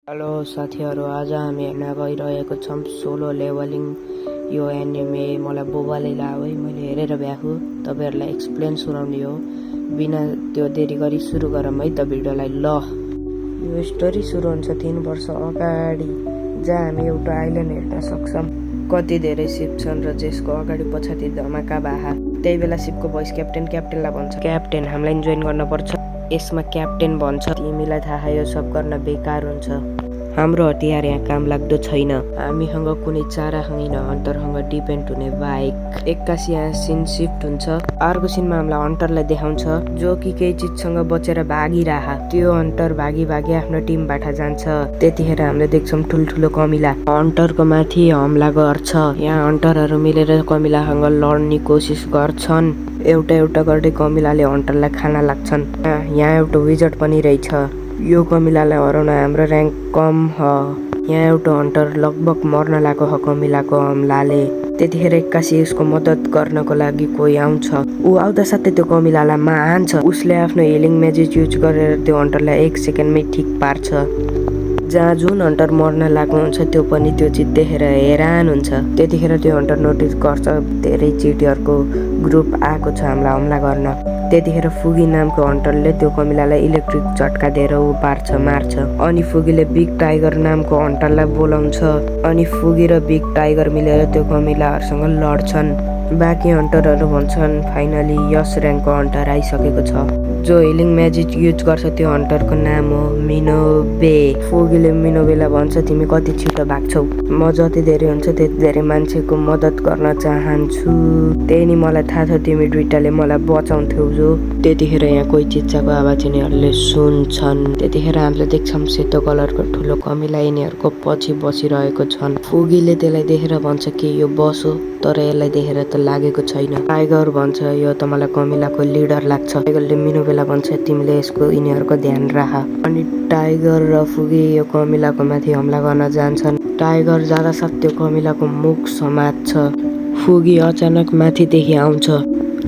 Hello साथीहरू, आज हामी हेर्न गइरहेको छौँ सोलो लेभलिङ। यो एनिमे मलाई बोबाले लाग्यो है, मैले हेरेर भ्याएको तपाईँहरूलाई एक्सप्लेन सुनाउने हो। बिना त्यो देरी गरी सुरु गरौँ है त भिडियोलाई। ल, यो स्टोरी सुरु हुन्छ 3 वर्ष अगाडि, जहाँ हामी एउटा आइल्यान्ड हेर्न सक्छौँ। कति धेरै सिप छन् र जसको अगाडि पछाडि धमाका बाहा। त्यही बेला सिपको भोइस क्याप्टेनलाई भन्छ, क्याप्टेन हामीलाई जोइन गर्न पर्छ। यसमा क्याप्टेन भन्छ, तिमीलाई थाहा यो सब गर्न बेकार हुन्छ, हाम्रो हतियार यहाँ काम लाग्दो छैन, हामीसँग कुनै चारा होइन हन्टरसँग डिपेन्ड हुने बाइक। एक्कासी यहाँ सिन सिफ्ट हुन्छ। अर्को सिनमा हामीलाई हन्टरलाई देखाउँछ जो कि केही चिजसँग बचेर भागिरह। त्यो हन्टर भागी आफ्नो टिमबाट जान्छ। त्यतिखेर हामीले देख्छौँ ठुल्ठुलो कमिला हन्टरको माथि हमला गर्छ। यहाँ हन्टरहरू मिलेर कमिलासँग लड्ने कोसिस गर्छन्। एउटा गर्दै कमिलाले हन्टरलाई खान लाग्छन्। यहाँ एउटा विजट पनि रहेछ। यो कमिलालाई हराउन हाम्रो र्याङ्क कम ह। यहाँ एउटा हन्टर लगभग मर्न लागेको ह कमिलाको हमलाले। त्यतिखेर एक्कासी उसको मद्दत गर्नको लागि कोही आउँछ। ऊ आउँदा साथै त्यो कमिलालाई मान्छ। उसले आफ्नो हिलिङ म्याजिक युज गरेर त्यो हन्टरलाई 1 सेकेन्डमै ठिक पार्छ। जहाँ जुन हन्टर मर्न लागेको हुन्छ त्यो पनि त्यो चिज देखेर हैरान हुन्छ। त्यतिखेर त्यो हन्टर नोटिस गर्छ धेरै चिटीहरूको ग्रुप आएको छ हामीलाई हमला गर्न। त्यतिखेर फुगी नामको हन्टरले त्यो कमिलालाई इलेक्ट्रिक झट्का दिएर ऊ मार्छ। अनि फुगीले बिग टाइगर नामको हन्टरलाई बोलाउँछ। अनि फुगी र बिग टाइगर मिलेर त्यो कमिलाहरूसँग लड्छन्। बाँकी हन्टरहरू भन्छन् फाइनली यस र्याङ्कको हन्टर आइसकेको छ। जो हिलिङ म्याजिक युज गर्छ त्यो हन्टरको नाम हो मिनोबे। फुगीले मिनोबेलाई भन्छ तिमी कति छिटो भाग्छौ, म जति धेरै हुन्छ त्यति धेरै मान्छेको मद्दत गर्न चाहन्छु। त्यही नि मलाई थाहा छ तिमी दुइटाले मलाई बचाउँथ्यौ जो। त्यतिखेर यहाँ कोही चिच्चाको आवाज यिनीहरूले सुन्छन्। त्यतिखेर हामीले देख्छौँ सेतो कलरको ठुलो कमिला यिनीहरूको पछि बसिरहेको छन्। फुगीले त्यसलाई देखेर भन्छ कि यो बस हो, तर यसलाई देखेर त लागेको छैन। टाइगर भन्छ यो त मलाई कमिलाको लिडर लाग्छ। टाइगरले मिनोबेलाई भन्छ तिमीले यसको यिनीहरूको ध्यान राख। अनि टाइगर र फुगी यो कमिलाको माथि हमला गर्न जान्छन्। टाइगर जाँदा साथ त्यो कमिलाको मुख समात्छ। फुगी अचानक माथिदेखि आउँछ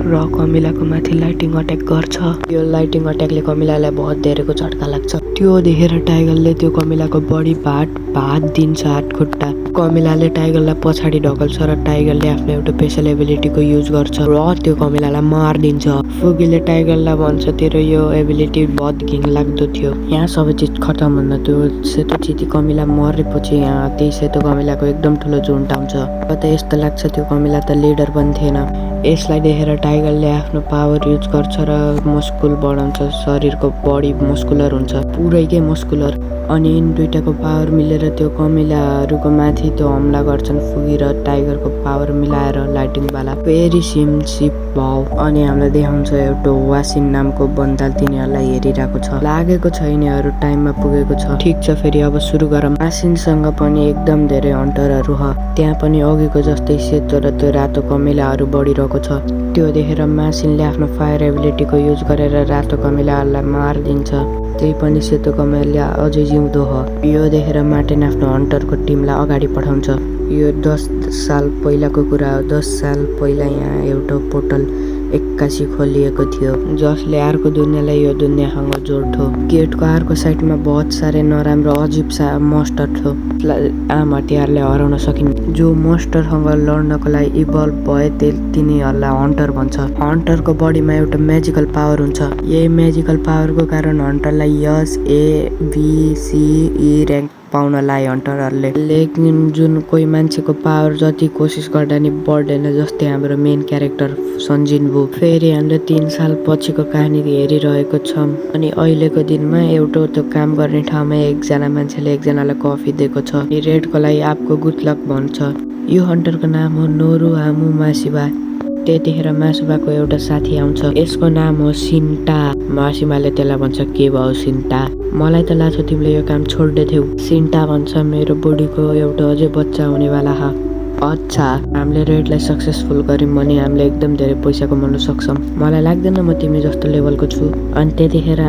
र कमिलाको माथि लाइटिङ अट्याक गर्छ। यो लाइटिङ अट्याकले कमिलालाई बहुत धेरैको झट्का लाग्छ। त्यो देखेर टाइगरले त्यो कमिलाको बडी भात दिन्छ हात खुट्टा। कमिलाले टाइगरलाई पछाडि ढकल्छ र टाइगरले आफ्नो एउटा स्पेशल एबिलिटीको युज गर्छ र त्यो कमिलालाई मारिदिन्छ। फुगीले टाइगरलाई भन्छ तेरो यो एबिलिटी बहुत घिनलाग्दो थियो। यहाँ सबै चिज खतम हुँदा त्यो सेतो चिती कमिला मरेपछि यहाँ त्यही सेतो कमिलाको एकदम ठुलो झुन्ड आउँछ। कतै यस्तो लाग्छ त्यो कमिला त लिडर पनि थिएन। यसलाई देखेर टाइगरले आफ्नो पावर युज गर्छ र मस्कुल बढाउँछ। शरीरको बडी मस्कुलर हुन्छ, पुरैकै मस्कुलर। अनि यिन दुइटाको पावर मिलेर त्यो कमिलाहरूको माथि त्यो हमला गर्छन्। फुगी र टाइगरको पावर मिलाएर लाइटिङवाला फेरि सिप भाउ। अनि हामीलाई देखाउँछ एउटा वासिन नामको बन्दाल तिनीहरूलाई हेरिरहेको छ। लागेको छ यिनीहरू टाइममा पुगेको छ। ठिक छ, फेरि अब सुरु गरौँ। वासिनसँग पनि एकदम धेरै हन्टरहरू ह। त्यहाँ पनि अघिको जस्तै सेतो र त्यो रातो कमिलाहरू बढिरहेको छ। त्यो देखेर मासिनले आफ्नो फायर एबिलिटीको युज गरेर रातो कमिलाहरूलाई मारिदिन्छ। त्यही पनि सेतो कमिला अझै जिउँदो ह। यो देखेर मार्टिन आफ्नो हन्टरको टिमलाई अगाडि पठाउँछ। यो 10 साल पहिलाको कुरा हो। 10 साल पहिला यहाँ एउटा पोर्टल एक्कासी खोलिएको थियो जसले अर्को दुनियाँलाई यो दुनियाँसँग जोड्थ्यो। गेटको अर्को साइडमा बहुत साह्रै नराम्रो अजिब सा मस्टर थियो। आम हतियारले हराउन सकिन्। जो मस्टरसँग लड्नको लागि इभल्भ भए तिनीहरूलाई हन्टर भन्छ। हन्टरको बडीमा एउटा म्याजिकल पावर हुन्छ। यही म्याजिकल पावरको कारण हन्टरलाई यस ABCE र्याङ्क पाउनलाई हन्टरहरूले। लेकिन जुन कोही मान्छेको पावर जति कोसिस गर्दा नि बढ्दैन, जस्तै हाम्रो मेन क्यारेक्टर सन्जिनबु। फेरि हामीले 3 साल पछिको कहानी हेरिरहेको छौँ। अनि अहिलेको दिनमा एउटा त्यो काम गर्ने ठाउँमा एकजना मान्छेले एकजनालाई कफी दिएको छ। रेडको लागि आपको गुड लक भन्छ। यो हन्टरको नाम हो नोरु हामु मासिबा। त्यतिखेर मासुबाको एउटा साथी आउँछ। यसको नाम हो सिन्टा। मासिमाले त्यसलाई भन्छ के भयो सिन्टा, मलाई त लाग्छ तिमीले यो काम छोड्दै थियौ। सिन्टा भन्छ मेरो बुढीको एउटा अझै बच्चा हुनेवाला ह। अच्छा, हामीले रेडलाई सक्सेसफुल गऱ्यौँ भने हामीले एकदम धेरै पैसा कमाउन सक्छौँ। मलाई लाग्दैन म तिमी जस्तो लेभलको छु। अनि त्यतिखेर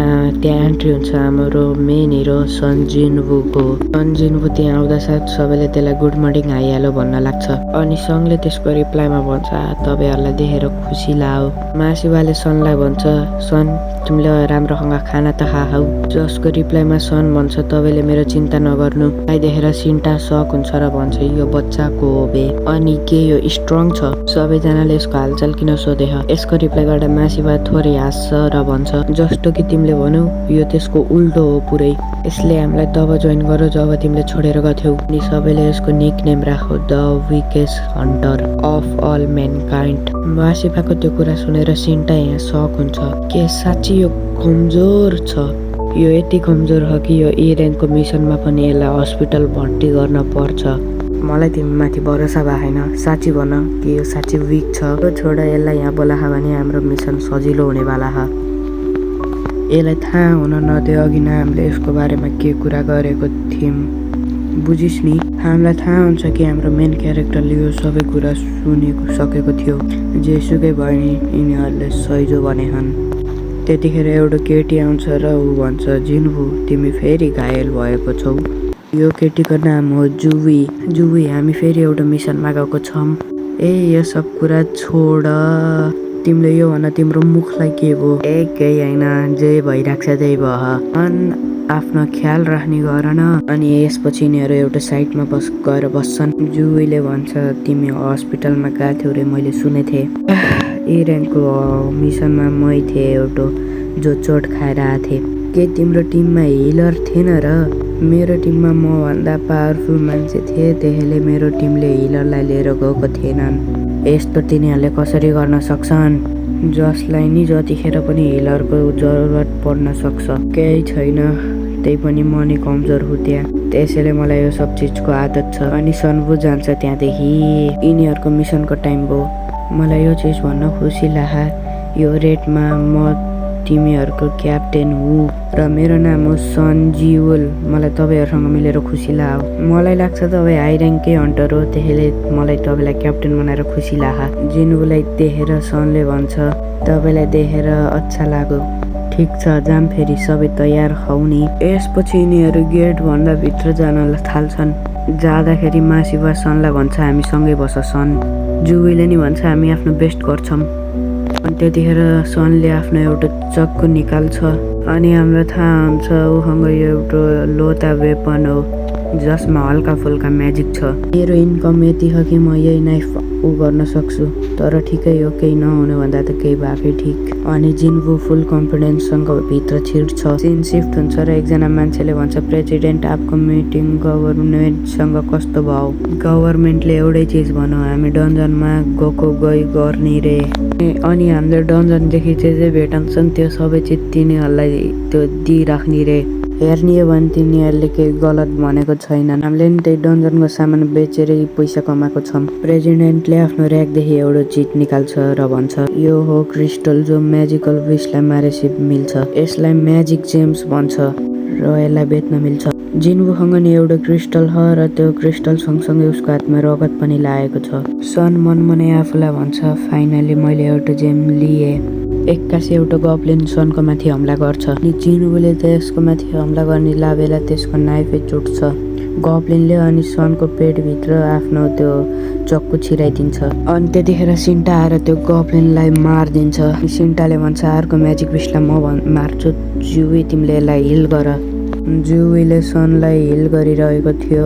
त्यहाँ एन्ट्री हुन्छ हाम्रो मेन हिरो सन जिनवूको। सन जिनवू त्यहाँ आउँदा साथ सबैले त्यसलाई गुड मर्निङ हाई हेलो भन्न लाग्छ। अनि सनले त्यसको रिप्लाईमा भन्छ तपाईँहरूलाई देखेर खुसी लाग्यो। मासिवाले सनलाई भन्छ सन तिमीले राम्रोसँग खाना त खाऊ। जसको रिप्लाईमा सन भन्छ तपाईँले मेरो चिन्ता नगर्नु। मलाई देखेर सिन्टा सक हुन्छ र भन्छ यो बच्चाको हो बे। अनि के यो स्ट्रङ छ? सबैजनाले यसको हालचाल किन सोधे? यसको रिप्लाई गर्दा मासिवा थोरै हाँस्छ र भन्छ जस्तो कि तिमीले भनौ यो त्यसको उल्टो हो पुरै। यसले हामीलाई तब जोइन गर्यो जब तिमीले छोडेर गथ्यौ। अनि सबैले यसको निकनेम राखो the weakest hunter of all mankind. मासिवाको त्यो कुरा सुनेर सिन्टा यहाँ सक हुन्छ। के साँच्ची यो कमजोर छ? यो यति कमजोर हो कि यो ए र्याङ्कको मिसनमा पनि यसलाई हस्पिटल भर्ती गर्न पर्छ। मलाई तिमीमाथि भरोसा भएन। साँच्ची भन कि यो साँच्ची विक छ? छोड यसलाई यहाँ बोलाहा भने हाम्रो मिसन सजिलो हुनेवाला ह। यसलाई थाहा हुन नदिए अघि नै हामीले यसको बारेमा के कुरा गरेको थियौँ बुझिस् नि। हामीलाई थाहा हुन्छ कि हाम्रो मेन क्यारेक्टरले यो सबै कुरा सुनिसकेको थियो। जेसुकै भयो नि यिनीहरूले सैजो भने हन्। त्यतिखेर एउटा केटी आउँछ र ऊ भन्छ जिनवू तिमी फेरि घायल भएको छौ। यो केटीको नाम हो जुवी। जुवी हामी फेरि एउटा मिसनमा गएको छौँ। ए यो सब कुरा छोड। तिमीले यो भन तिम्रो मुखलाई के भयो? केही होइन जे भइरहेको छ त्यही भयो। आफ्नो ख्याल राख्ने गर न। अनि यसपछि यिनीहरू एउटा साइडमा गएर बस्छन्। जुवीले भन्छ तिमी हस्पिटलमा गएको थियौ रे मैले सुनेको थिएँ। ए र्याङ्कको मिसनमा मै थिएँ एउटा जो चोट खाएर आएको थिएँ। के तिम्रो टिममा हिलर थिएन र? मेरो टिममा मभन्दा पावरफुल मान्छे थिए त्यसैले मेरो टिमले हिलरलाई लिएर गएको थिएनन्। यस्तो तिनीहरूले कसरी गर्न सक्छन्? जसलाई नि जतिखेर पनि हिलरको जरुरत पर्न सक्छ। केही छैन त्यही पनि म नि कमजोर हुँ त्यहाँ। त्यसैले मलाई यो सब चिजको आदत छ। अनि सनवू जान्छ त्यहाँदेखि। यिनीहरूको मिसनको टाइम भयो। मलाई यो चिज भन्न खुसी लाग्यो यो रेडमा म तिमीहरूको क्याप्टेन हुँ र मेरो नाम हो सन जिवल। मलाई तपाईँहरूसँग मिलेर खुसी लाग्यो। मलाई लाग्छ तपाईँ हाई र्याङ्ककै हन्टर हो त्यसैले मलाई तपाईँलाई क्याप्टेन बनाएर खुसी लाग्यो। जिनवूलाई देखेर सनले भन्छ तपाईँलाई देखेर अच्छा लाग्यो। ठिक छ जाम फेरि सबै तयार हौ नि। यसपछि यिनीहरू गेटभन्दा भित्र जान थाल्छन्। जाँदाखेरि मासिवा सनलाई भन्छ हामी सँगै बस सन। जुवीले नि भन्छ हामी आफ्नो बेस्ट गर्छौँ। अनि त्यतिखेर सनले आफ्नो एउटा चक्कु निकाल्छ। अनि हामीलाई थाहा हुन्छ उसँग यो एउटा लोता वेपन हो जसमा हल्का फुल्का म्याजिक छ। मेरो इन्कम यति हो कि म यही नाइफ गर्न सक्छु। तर ठिकै हो केही नहुने भन्दा त केही भएकै ठिक। अनि जिनवू फुल कन्फिडेन्ससँग भित्र छिर्छ। सिन सिफ्ट हुन्छ र एकजना मान्छेले भन्छ प्रेसिडेन्ट आपको मिटिङ गभर्मेन्टसँग कस्तो भयो? गभर्मेन्टले एउटै चिज भनौँ हामी डन्जनमा गई गर्ने रे। अनि हामीले डन्जनदेखि जे भेटाउँछन् त्यो सबै चिज तिनीहरूलाई त्यो दिइराख्ने रे। हेर्ने हो भने तिनीहरूले केही गलत भनेको छैनन्। हामीले नि त्यही डन्जनको सामान बेचेरै पैसा कमाएको छौँ। प्रेसिडेन्टले आफ्नो र्याकदेखि एउटा चिज निकाल्छ र भन्छ यो हो क्रिस्टल जो म्याजिकल विसलाई मारेपछि मिल्छ। यसलाई म्याजिक जेम्स भन्छ र यसलाई बेच्न मिल्छ। जिनवूसँग नि एउटा क्रिस्टल छ र त्यो क्रिस्टल सँगसँगै उसको हातमा रगत पनि लागेको छ। सन मनमनै आफूलाई भन्छ फाइनली मैले एउटा जेम लिएँ। एक्कासी एउटा गब्लिन सनको माथि हमला गर्छ। अनि जिनवूले त्यसको माथि हमला गर्ने बेला त्यसको नाइफै चुट्छ गब्लिनले। अनि सनको पेटभित्र आफ्नो त्यो चक्कु छिराइदिन्छ। अनि त्यतिखेर सिन्टा आएर त्यो गब्लिनलाई मारिदिन्छ। सिन्टाले भन्छ अर्को म्याजिक विसलाई म मार्छु जुवी तिमीले यसलाई हिल गर। जुवीले सनलाई हिल गरिरहेको थियो।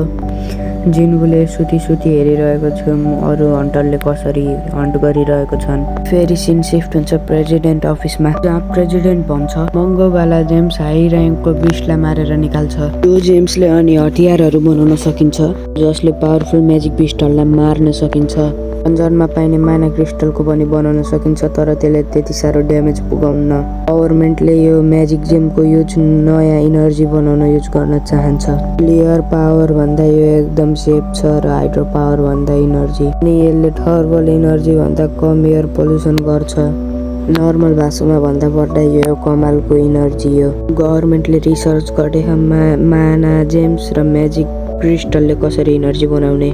जिनवूले सुती हेरिरहेको छु अरू हन्टरले कसरी हन्ट गरिरहेको छन्। फेरि सिन सिफ्ट हुन्छ प्रेसिडेन्ट अफिसमा जहाँ प्रेसिडेन्ट भन्छ महँगोवाला जेम्स हाई र्याङ्कको विसलाई मारेर निकाल्छ। त्यो जेम्सले अनि हतियारहरू बनाउन सकिन्छ जसले पावरफुल म्याजिक बिस्टहरूलाई मार्न सकिन्छ। डन्जनमा पाइने माना क्रिस्टलको पनि बनाउन सकिन्छ तर त्यसले त्यति साह्रो ड्यामेज पुगाउन्न। गभर्मेन्टले यो म्याजिक जेमको युज नयाँ इनर्जी बनाउन युज गर्न चाहन्छ। क्लियर पावर भन्दा यो एकदम सेफ छ र हाइड्रो पावर भन्दा इनर्जी अनि यसले थर्मल इनर्जी भन्दा कम एयर पोल्युसन गर्छ। नर्मल भाषामा भन्दा पर्दा यो कमालको इनर्जी हो। गभर्मेन्टले रिसर्च गरे माना जेम्स र म्याजिक क्रिस्टलले कसरी इनर्जी बनाउने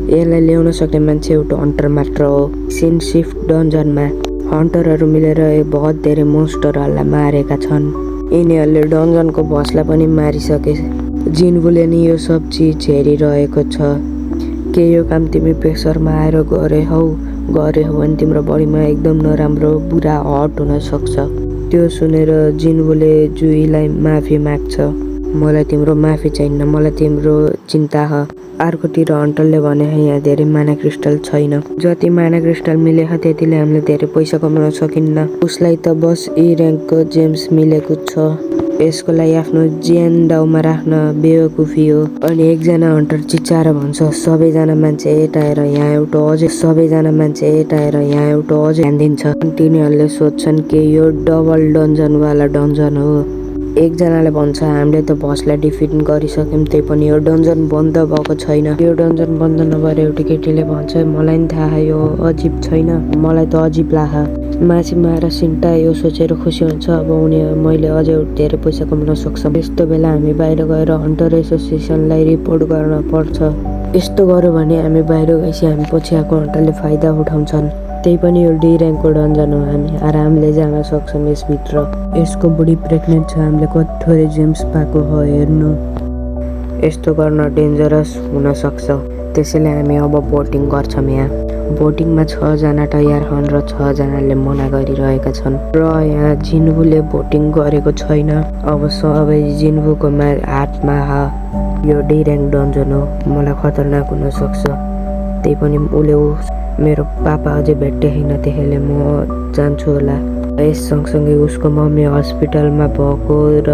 यसलाई ल्याउन सक्ने मान्छे एउटा हन्टर मात्र हो। सिन शिफ्ट डन्जनमा हन्टरहरू मिलेर बहुत धेरै मोन्स्टरहरूलाई मारेका छन्। यिनीहरूले डन्जनको बसलाई पनि मारिसके। जिन्बुले नि यो सब चिज हेरिरहेको छ। के यो काम तिमी प्रेसरमा आएर गरे हौ भने तिम्रो बडीमा एकदम नराम्रो बुरा हट हुन सक्छ। त्यो सुनेर जिन्बुले जुहीलाई माफी माग्छ। मलाई तिम्रो माफी चाहिन्न, मलाई तिम्रो चिन्ता ह। अर्कोतिर हन्टरले भने यहाँ धेरै माना क्रिस्टल छैन। जति माना क्रिस्टल मिलेको त्यतिले हामीले धेरै पैसा कमाउन सकिन्न। उसलाई त बस ई र्याङ्कको जेम्स मिलेको छ। यसको लागि आफ्नो ज्यान दाउमा राख्न बेवकुफी हो। अनि एकजना हन्टर चिच्चाएर भन्छ सबैजना मान्छे यता आएर यहाँ एउटा अझै ध्यान दिन्छ। तिनीहरूले सोध्छन् कि यो डबल डन्जनवाला डन्जन हो। एकजनाले भन्छ हामीले त बसलाई डिफिट गरिसक्यौँ, त्यही पनि यो डन्जन बन्द भएको छैन। यो डन्जन बन्द नभएर एउटा केटीले भन्छ मलाई नि थाहा यो अजिब छैन, मलाई त अजिब लाग्छ। माछी माएर सिन्टा यो सोचेर खुसी हुन्छ अब मैले अझै धेरै पैसा कमाउन सक्छ। यस्तो बेला हामी बाहिर गएर हन्टर एसोसिएसनलाई रिपोर्ट गर्न पर्छ। यस्तो गर्यो भने हामी बाहिर गएपछि हामी पछि आएको हन्टरले फाइदा उठाउँछन्। त्यही पनि यो डी र्याङ्कको डन्जन हो, हामी आरामले जान सक्छौँ यसभित्र। यसको बुढी प्रेग्नेन्ट छ, हामीले कति थोरै जेम्स पाएको हो हेर्नु। यस्तो गर्न डेन्जरस हुन सक्छ। त्यसैले हामी अब भोटिङ गर्छौँ। यहाँ भोटिङमा 6 जना तयार छन् र 6 जनाले मना गरिरहेका छन्। र यहाँ जिन्बुले भोटिङ गरेको छैन। अब सबै जिन्बुको हातमा यो डी र्याङ्क डन्जन हो, मलाई खतरनाक हुन सक्छ। त्यही पनि मेरो पापा अझै भेट्दै छैन, त्यसैले म जान्छु होला। यस सँगसँगै उसको मम्मी हस्पिटलमा भएको र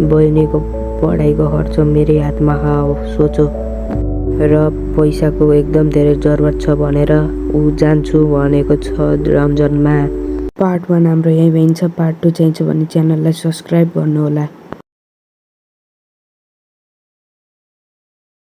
बहिनीको पढाइको खर्च मेरै हातमा सोचो। र पैसाको एकदम धेरै जरुरत छ भनेर ऊ जान्छु भनेको छ डन्जनमा। पार्ट 1 हाम्रो यहीँ भइन्छ। पार्ट 2 चाहिन्छ भने च्यानललाई सब्सक्राइब गर्नुहोला।